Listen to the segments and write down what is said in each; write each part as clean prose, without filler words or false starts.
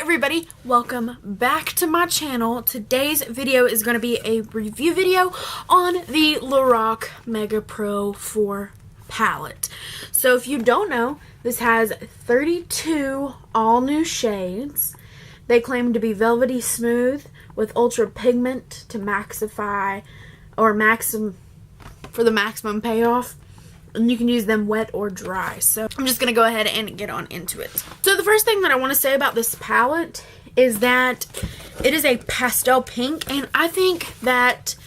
Everybody, welcome back to my channel. Today's video is going to be a review video on the Lorac Mega Pro 4 palette. So if you don't know, this has 32 all new shades. They claim to be velvety smooth with ultra pigment to maxify or for the maximum payoff. And you can use them wet or dry. So I'm just going to go ahead and get on into it. So the first thing that I want to say about this palette is that it is a pastel pink. And I think that,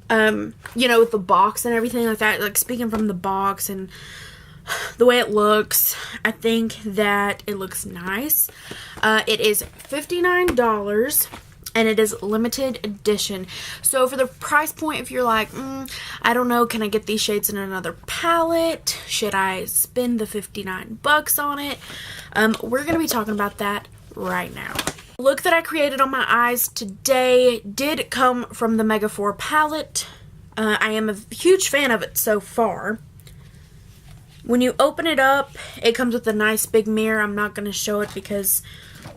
you know, with the box and everything like that, like speaking from the box and the way it looks, I think that it looks nice. It is $59. And it is limited edition. So for the price point, if you're like, I don't know, can I get these shades in another palette? Should I spend the 59 bucks on it? We're going to be talking about that right now. The look that I created on my eyes today did come from the Mega 4 palette. I am a huge fan of it so far. When you open it up, it comes with a nice big mirror. I'm not going to show it because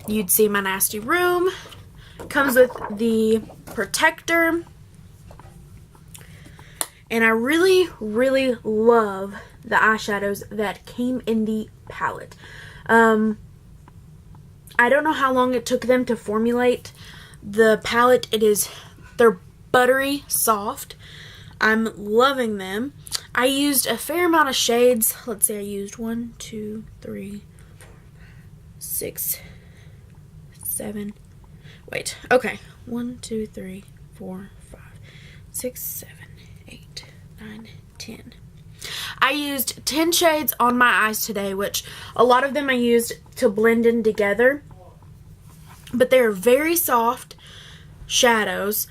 you'd see my nasty room. Comes with the protector, and I really love the eyeshadows that came in the palette. I don't know how long it took them to formulate the palette. They're buttery soft. I'm loving them. I used a fair amount of shades. Let's see, I used 1, 2, 3, 4, 6, 7. Wait, okay. 1, 2, 3, 4, 5, 6, 7, 8, 9, 10. I used 10 shades on my eyes today, which a lot of them I used to blend in together. But they're very soft shadows.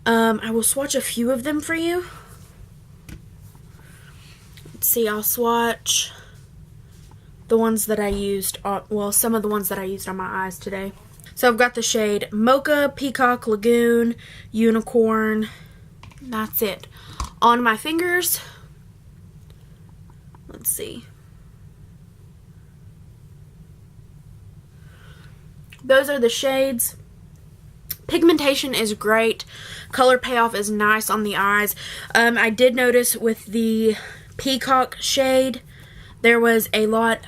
I will swatch a few of them for you. Let's see, I'll swatch the ones that I used, well, some of the ones that I used on my eyes today. So I've got the shade Mocha, Peacock, Lagoon, Unicorn. That's it. On my fingers, let's see. Those are the shades. Pigmentation is great. Color payoff is nice on the eyes. I did notice with the Peacock shade, there was a lot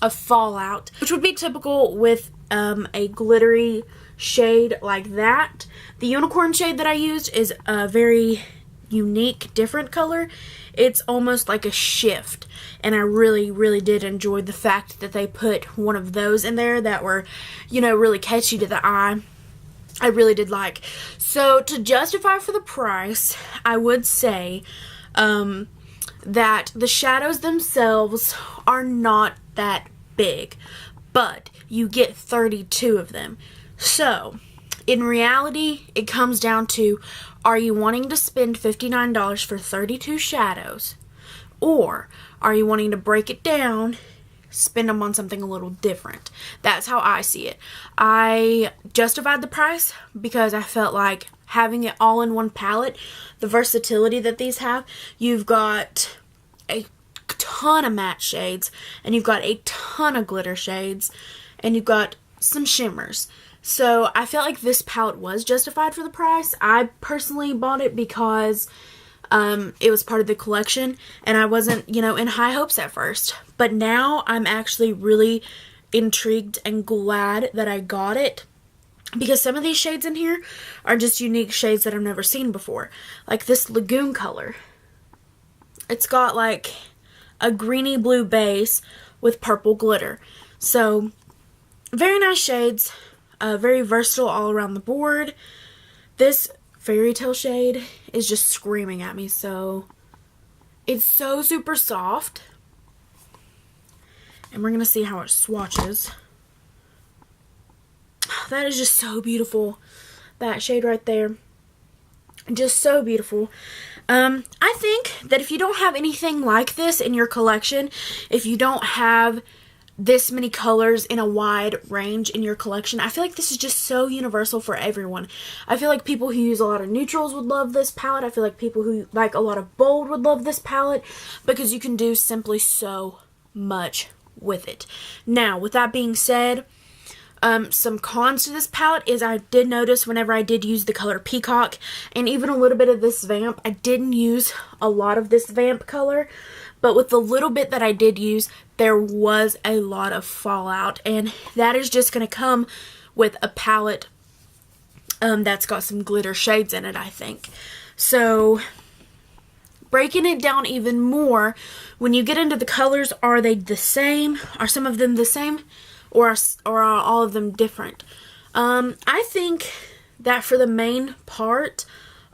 of fallout, which would be typical with a glittery shade like that. The Unicorn shade that I used is a very unique, different color. It's almost like a shift, and I really did enjoy the fact that they put one of those in there that were, you know, really catchy to the eye. I really did like. So to justify for the price, I would say that the shadows themselves are not that big, but you get 32 of them. So in reality, it comes down to, are you wanting to spend $59 for 32 shadows, or are you wanting to break it down, spend them on something a little different? That's how I see it. I justified the price because I felt like having it all in one palette, the versatility that these have, you've got a ton of matte shades, and you've got a ton of glitter shades, and you've got some shimmers. So I felt like this palette was justified for the price. I personally bought it because it was part of the collection, and I wasn't, you know, in high hopes at first. But now I'm actually really intrigued and glad that I got it, because some of these shades in here are just unique shades that I've never seen before. Like this Lagoon color. It's got like a greeny blue base with purple glitter. So very nice shades, very versatile all around the board. This Fairy Tale shade is just screaming at me, so it's so super soft. And we're going to see how it swatches. That is just so beautiful. That shade right there. Just so beautiful. I think that if you don't have anything like this in your collection, if you don't have this many colors in a wide range in your collection, I feel like this is just so universal for everyone. I feel like people who use a lot of neutrals would love this palette. I feel like people who like a lot of bold would love this palette, because you can do simply so much with it. Now, with that being said, Some cons to this palette is I did notice whenever I did use the color Peacock and even a little bit of this Vamp, I didn't use a lot of this Vamp color, but with the little bit that I did use, there was a lot of fallout, and that is just going to come with a palette that's got some glitter shades in it, I think. So breaking it down even more, when you get into the colors, are they the same? Are some of them the same? Or are all of them different? I think that for the main part,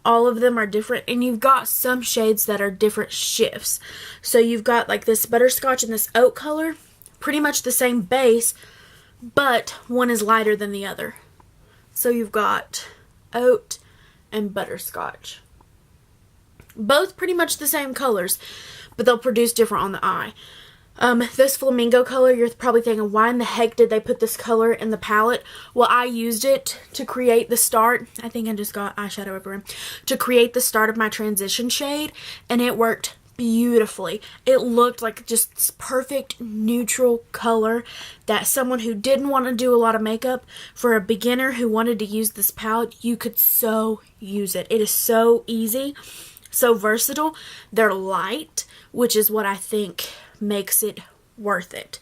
all of them are different, and you've got some shades that are different shifts. So you've got like this butterscotch and this oat color, pretty much the same base, but one is lighter than the other. So you've got oat and butterscotch. Both pretty much the same colors, but they'll produce different on the eye. This flamingo color, you're probably thinking, why in the heck did they put this color in the palette? Well, I used it to create the start. I think I just got eyeshadow everywhere. To create the start of my transition shade, and it worked beautifully. It looked like just this perfect neutral color that someone who didn't want to do a lot of makeup, for a beginner who wanted to use this palette, you could so use it. It is so easy, so versatile. They're light, which is what I think makes it worth it.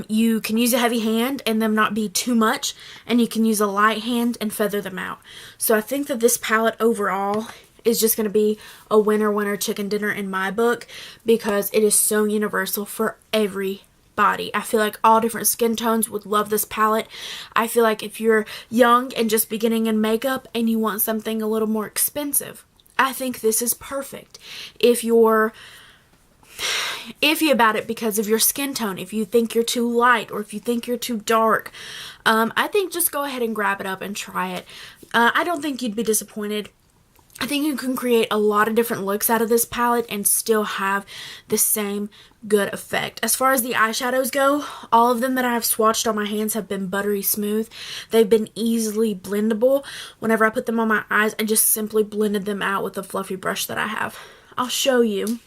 You can use a heavy hand and them not be too much, and you can use a light hand and feather them out. So I think that this palette overall is just going to be a winner chicken dinner in my book, because it is so universal for everybody. I feel like all different skin tones would love this palette. I feel like if you're young and just beginning in makeup and you want something a little more expensive, I think this is perfect. If you're iffy about it because of your skin tone, if you think you're too light or if you think you're too dark, I think just go ahead and grab it up and try it. I don't think you'd be disappointed. I think you can create a lot of different looks out of this palette and still have the same good effect. As far as the eyeshadows go, all of them that I have swatched on my hands have been buttery smooth. They've been easily blendable. Whenever I put them on my eyes, I just simply blended them out with the fluffy brush that I have. I'll show you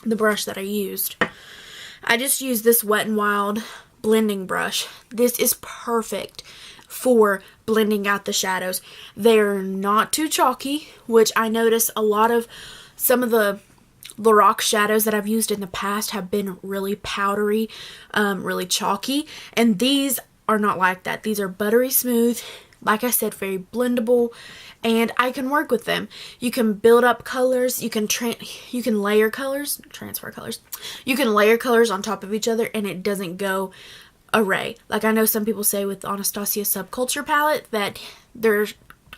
the brush that I used. I just used this Wet n Wild blending brush. This is perfect for blending out the shadows. They're not too chalky, which I notice a lot of some of the Lorac shadows that I've used in the past have been really powdery, really chalky, and these are not like that. These are buttery smooth, like I said, very blendable, and I can work with them. You can build up colors, you can layer colors, transfer colors. You can layer colors on top of each other and it doesn't go array. Like I know some people say with Anastasia Subculture palette that their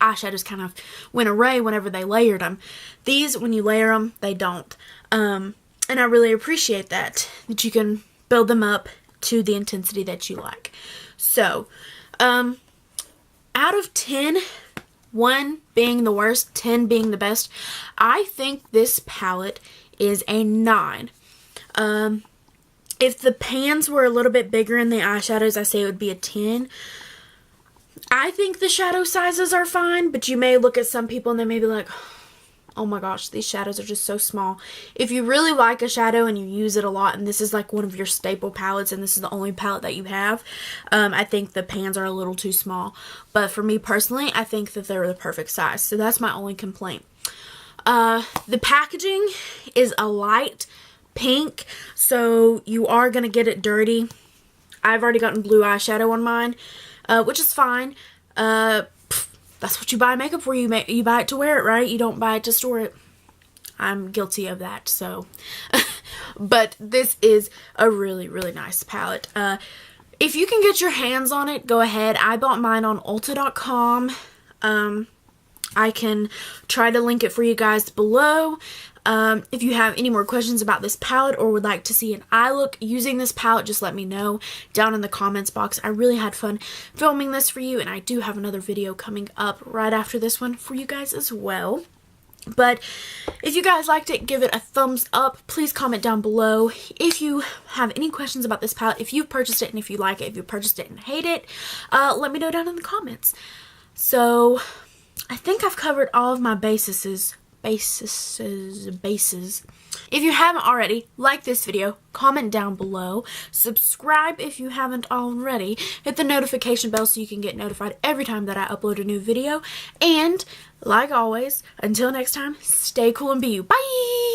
eyeshadows kind of went array whenever they layered them. These, when you layer them, they don't. And I really appreciate that you can build them up to the intensity that you like. So, out of 10, 1 being the worst, 10 being the best, I think this palette is a 9. If the pans were a little bit bigger in the eyeshadows, I say it would be a 10. I think the shadow sizes are fine, but you may look at some people and they may be like, oh my gosh, these shadows are just so small. If you really like a shadow and you use it a lot, and this is like one of your staple palettes and this is the only palette that you have, I think the pans are a little too small. But for me personally, I think that they're the perfect size. So that's my only complaint. The packaging is a light pink, so you are going to get it dirty. I've already gotten blue eyeshadow on mine, which is fine. That's what you buy makeup for. You buy it to wear it, right? You don't buy it to store it. I'm guilty of that, so. But this is a really, really nice palette. If you can get your hands on it, go ahead. I bought mine on Ulta.com. I can try to link it for you guys below. If you have any more questions about this palette or would like to see an eye look using this palette, just let me know down in the comments box. I really had fun filming this for you, and I do have another video coming up right after this one for you guys as well. But if you guys liked it, give it a thumbs up. Please comment down below if you have any questions about this palette, if you've purchased it and if you like it, if you purchased it and hate it. Let me know down in the comments. So I think I've covered all of my bases bases. If you haven't already, like this video, comment down below, subscribe if you haven't already, hit the notification bell so you can get notified every time that I upload a new video, and like always, until next time, stay cool and be you. Bye!